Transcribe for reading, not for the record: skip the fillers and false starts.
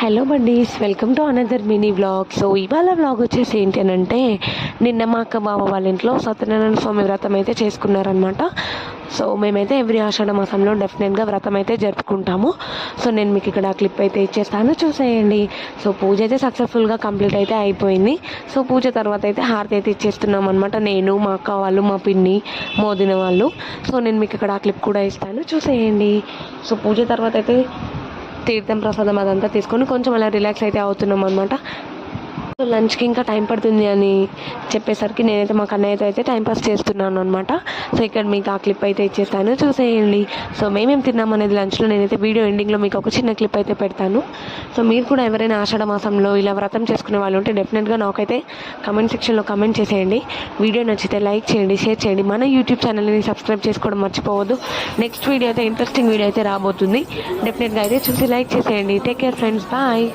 Hello buddies, welcome to another mini vlog. So ఇవాళ vlog వచ్చేసి ఏంటి అని అంటే, నిన్న మా అక్క బావ వాళ్ళ ఇంట్లో సత్యనారాయణ స్వామి వ్రతం అయితే చేసుకున్నారనమాట. సో మేమైతే ఎవ్రీ ఆషాఢ మాసంలో డెఫినెట్గా వ్రతం అయితే జరుపుకుంటాము. సో నేను మీకు ఇక్కడ క్లిప్ అయితే ఇచ్చేస్తాను, చూసేయండి. సో పూజ అయితే సక్సెస్ఫుల్గా కంప్లీట్ అయితే అయిపోయింది. సో పూజ తర్వాత అయితే హారతి అయితే ఇచ్చేస్తున్నాం అనమాట, నేను, మా అక్క వాళ్ళు, మా పిన్ని, మోదిన వాళ్ళు. సో నేను మీకు ఇక్కడ ఆ క్లిప్ కూడా ఇస్తాను, చూసేయండి. సో పూజ తర్వాత అయితే తీర్థం ప్రసాదం అదంతా తీసుకొని కొంచెం అలా రిలాక్స్ అయితే అవుతున్నాం అనమాట. సో లంచ్కి ఇంకా టైం పడుతుంది అని చెప్పేసరికి నేనైతే మా కన్నయ్యతో అయితే టైంపాస్ చేస్తున్నాను అనమాట. సో ఇక్కడ మీకు ఆ క్లిప్ అయితే ఇచ్చేస్తాను, చూసేయండి. సో మేమేం తిన్నాం అనేది లంచ్లో నేనైతే వీడియో ఎండింగ్లో మీకు ఒక చిన్న క్లిప్ అయితే పెడతాను. సో మీరు కూడా ఎవరైనా ఆషాఢ మాసంలో ఇలా వ్రతం చేసుకునే వాళ్ళు ఉంటే డెఫినెట్గా నాకైతే కమెంట్ సెక్షన్లో కమెంట్ చేసేయండి. వీడియో నచ్చితే లైక్ చేయండి, షేర్ చేయండి. మన యూట్యూబ్ ఛానల్ని సబ్స్క్రైబ్ చేసుకోవడం మర్చిపోవద్దు. నెక్స్ట్ వీడియో అయితే ఇంట్రెస్టింగ్ వీడియో అయితే రాబోతుంది. డెఫినెట్గా అయితే చూసి లైక్ చేసేయండి. Take care friends, bye.